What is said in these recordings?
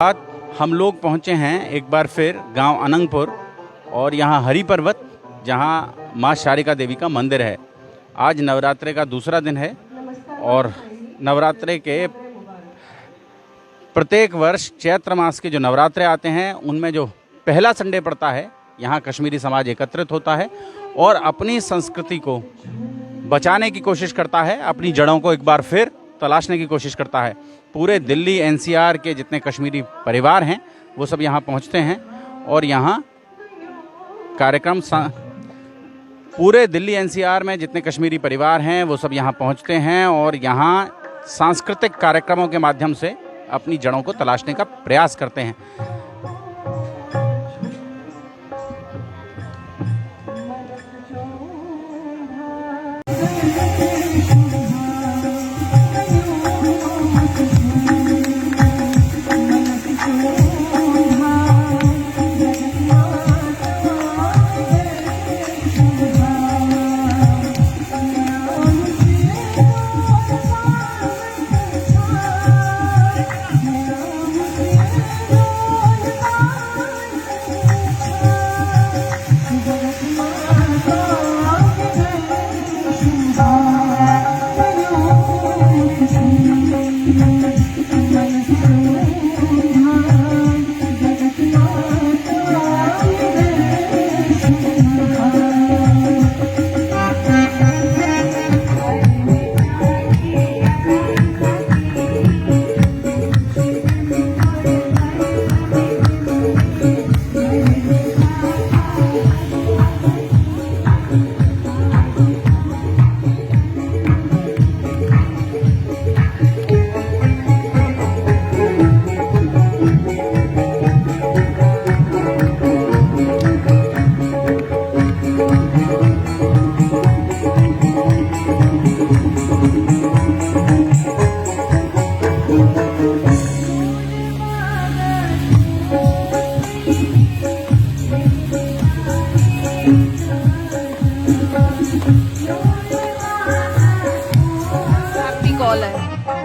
बाद हम लोग पहुंचे हैं एक बार फिर गांव अनंगपुर और यहां हरि पर्वत जहां मां शारिका देवी का मंदिर है। आज नवरात्रे का दूसरा दिन है और नवरात्रे के प्रत्येक वर्ष चैत्र मास के जो नवरात्रे आते हैं उनमें जो पहला संडे पड़ता है यहाँ कश्मीरी समाज एकत्रित होता है और अपनी संस्कृति को बचाने की कोशिश करता है, अपनी जड़ों को एक बार फिर तलाशने की कोशिश करता है। पूरे दिल्ली एनसीआर के जितने कश्मीरी परिवार हैं वो सब यहाँ पहुँचते हैं और यहाँ कार्यक्रम पूरे दिल्ली एनसीआर में जितने कश्मीरी परिवार हैं वो सब यहाँ पहुँचते हैं और यहाँ सांस्कृतिक कार्यक्रमों के माध्यम से अपनी जड़ों को तलाशने का प्रयास करते हैं।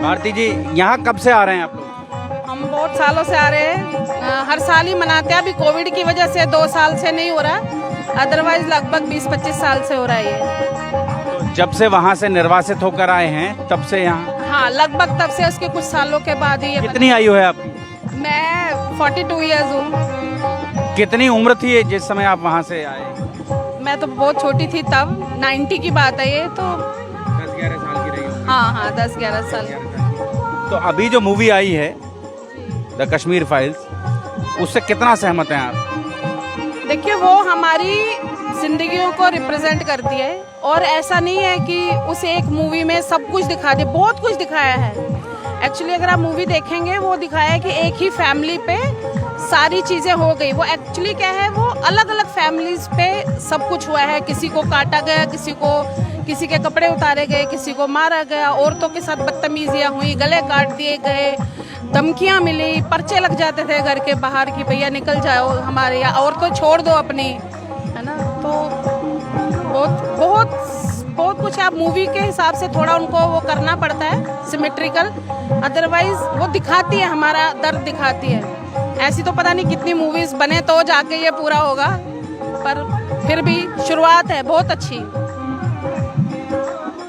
भारती जी, यहाँ कब से आ रहे हैं आप लोग? हम बहुत सालों से आ रहे हैं, हर साल ही मनाते हैं। अभी कोविड की वजह से 2 साल से नहीं हो रहा, अदरवाइज लगभग 20-25 साल से हो रहा है ये। जब से वहाँ से निर्वासित होकर आए हैं तब से यहाँ? हाँ, लगभग तब से, उसके कुछ सालों के बाद ही। कितनी आयु है आपकी? मैं 42 ईयर्स हूँ। कितनी उम्र थी जिस समय आप वहाँ से आए? मैं तो बहुत छोटी थी तब, 90 की बात है ये तो। 10-11 साल की रही? हाँ, 10-11 साल। तो अभी जो मूवी आई है द कश्मीर फाइल्स, उससे कितना सहमत हैं आप? देखिए, वो हमारी जिंदगियों को रिप्रेजेंट करती है और ऐसा नहीं है कि उस एक मूवी में सब कुछ दिखा दिया, बहुत कुछ दिखाया है। एक्चुअली अगर आप मूवी देखेंगे वो दिखाया है कि एक ही फैमिली पे सारी चीज़ें हो गई। वो एक्चुअली क्या है, वो अलग अलग फैमिलीज पे सब कुछ हुआ है। किसी को काटा गया, किसी के कपड़े उतारे गए, किसी को मारा गया, औरतों के साथ बदतमीजियाँ हुई, गले काट दिए गए, धमकियाँ मिली, पर्चे लग जाते थे घर के बाहर कि भैया निकल जाओ हमारे, या औरतों छोड़ दो अपनी, है ना। तो बहुत कुछ आप मूवी के हिसाब से थोड़ा उनको वो करना पड़ता है सिमेट्रिकल, अदरवाइज वो दिखाती है, हमारा दर्द दिखाती है। ऐसी तो पता नहीं कितनी मूवीज बने तो जाके ये पूरा होगा, पर फिर भी शुरुआत है बहुत अच्छी।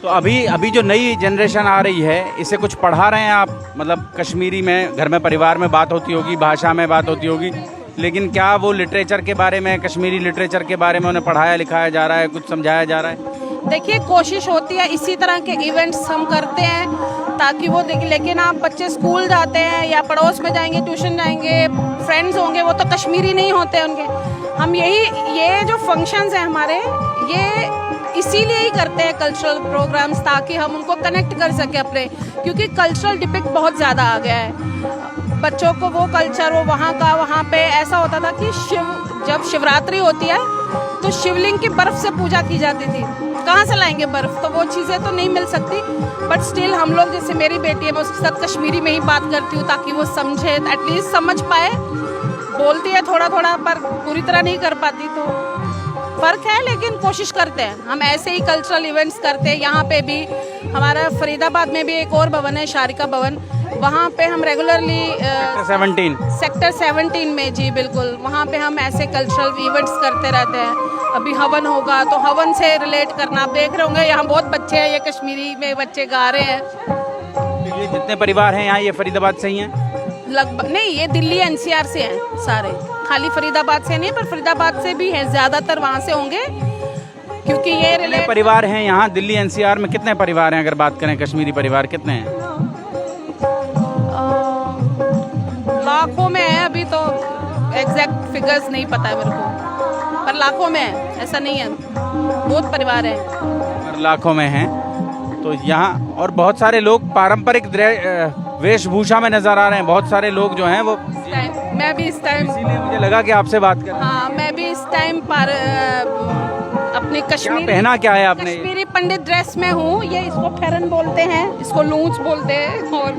तो अभी जो नई जनरेशन आ रही है, इसे कुछ पढ़ा रहे हैं आप? मतलब कश्मीरी में घर में परिवार में बात होती होगी, भाषा में बात होती होगी, लेकिन क्या वो लिटरेचर के बारे में, कश्मीरी लिटरेचर के बारे में उन्हें पढ़ाया लिखाया जा रहा है, कुछ समझाया जा रहा है? देखिए, कोशिश होती है, इसी तरह के इवेंट्स हम करते हैं ताकि वो देखें। लेकिन आप बच्चे स्कूल जाते हैं या पड़ोस में जाएंगे, ट्यूशन जाएंगे, फ्रेंड्स होंगे, वो तो कश्मीरी नहीं होते उनके। हम ये जो फंक्शंस हैं हमारे, ये इसीलिए ही करते हैं कल्चरल प्रोग्राम्स, ताकि हम उनको कनेक्ट कर सकें अपने, क्योंकि कल्चरल डिपिक्ट बहुत ज़्यादा आ गया है। बच्चों को वो कल्चर, वो वहाँ पे ऐसा होता था कि जब शिवरात्रि होती है तो शिवलिंग की बर्फ़ से पूजा की जाती थी। कहाँ से लाएंगे बर्फ़? तो वो चीज़ें तो नहीं मिल सकती, बट स्टिल हम लोग, जैसे मेरी बेटी है, मैं उसके साथ कश्मीरी में ही बात करती हूँ ताकि वो समझे, एटलीस्ट समझ पाए। बोलती है थोड़ा थोड़ा, पर पूरी तरह नहीं कर पाती, तो फ़र्क है। लेकिन कोशिश करते हैं हम, ऐसे ही कल्चरल इवेंट्स करते हैं। यहाँ पे भी हमारा फरीदाबाद में भी एक और भवन है, शारिका भवन, वहाँ पे हम रेगुलरली 17 सेक्टर 17 में, जी बिल्कुल, वहाँ पे हम ऐसे कल्चरल इवेंट्स करते रहते हैं। अभी हवन होगा तो हवन से रिलेट करना, आप देख रहे होंगे यहाँ बहुत बच्चे हैं, ये कश्मीरी में बच्चे गा रहे हैं। तो ये जितने परिवार हैं यहाँ, ये फरीदाबाद से ही हैं? लगभग नहीं, ये दिल्ली एनसीआर से हैं सारे, खाली फरीदाबाद से नहीं, पर फरीदाबाद से भी हैं, ज़्यादातर वहाँ से होंगे क्योंकि ये कितने परिवार हैं यहाँ दिल्ली एनसीआर में? कितने परिवार हैं अगर बात करें कश्मीरी परिवार, कितने हैं? लाखों में है, अभी तो एग्जैक्ट फिगर्स नहीं पता है मेरे को, पर लाखों में है, ऐसा नहीं है, बहुत परिवार हैं। पर लाखों में हैं। तो यहाँ और बहुत सारे लोग पारंपरिक वेशभूषा में नजर आ रहे हैं, बहुत सारे लोग जो हैं वो। मैं भी इस टाइम, इसीलिए मुझे लगा कि आपसे बात करें। हाँ, मैं भी इस टाइम पर अपनी कश्मीरी, पहना क्या है आपने? कश्मीरी पंडित ड्रेस में हूँ। ये इसको फेरन बोलते हैं, इसको लूंच बोलते हैं, और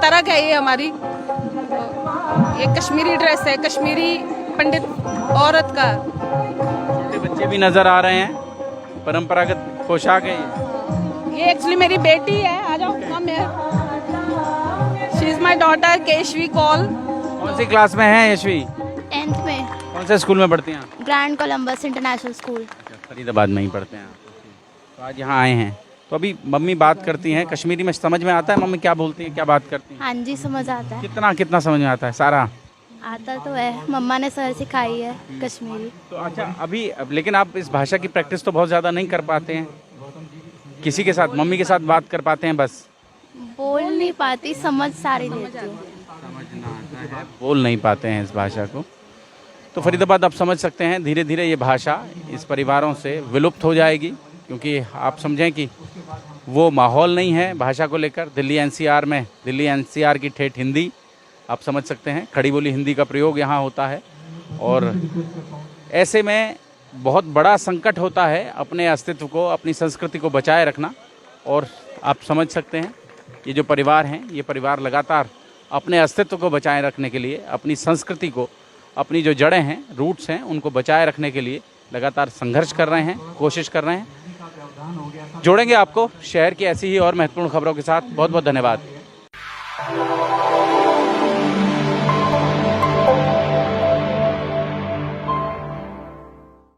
तरक है ये हमारी। ये कश्मीरी ड्रेस है, कश्मीरी पंडित औरत का। बच्चे भी नजर आ रहे हैं, परंपरागत पोशाक है ये एक्चुअली मेरी बेटी है, आ जाओ, कम है। She is my daughter Keshavi Kaul. कौन सी क्लास में है यशवी? 10th में। कौन से स्कूल में पढ़ती हैं? Grand Columbus international school. Faridabad में ही पढ़ते हैं। तो आज यहाँ आए हैं, तो अभी मम्मी बात करती हैं कश्मीरी में, समझ में आता है मम्मी क्या बोलती हैं, क्या बात करती हैं? हाँ जी, समझ आता है। कितना कितना समझ में आता है? सारा आता तो है, मम्मा ने सर सिखाई है कश्मीरी। तो अच्छा, अभी लेकिन आप इस भाषा की प्रैक्टिस तो बहुत ज़्यादा नहीं कर पाते हैं? किसी के साथ, मम्मी के साथ बात कर पाते हैं बस? बोल नहीं पाती, समझ सारी लेती हूँ। समझना आता है, बोल नहीं पाते हैं इस भाषा को। तो फरीदाबाद आप समझ सकते हैं, धीरे धीरे ये भाषा इस परिवारों से विलुप्त हो जाएगी, क्योंकि आप समझें कि वो माहौल नहीं है भाषा को लेकर। दिल्ली एनसीआर में, दिल्ली एनसीआर की ठेठ हिंदी, आप समझ सकते हैं, खड़ी बोली हिंदी का प्रयोग यहाँ होता है। और ऐसे में बहुत बड़ा संकट होता है अपने अस्तित्व को, अपनी संस्कृति को बचाए रखना। और आप समझ सकते हैं ये जो परिवार हैं, ये परिवार लगातार अपने अस्तित्व को बचाए रखने के लिए, अपनी संस्कृति को, अपनी जो जड़ें हैं, रूट्स हैं, उनको बचाए रखने के लिए लगातार संघर्ष कर रहे हैं, कोशिश कर रहे हैं। जोड़ेंगे आपको शहर की ऐसी ही और महत्वपूर्ण खबरों के साथ। बहुत बहुत धन्यवाद।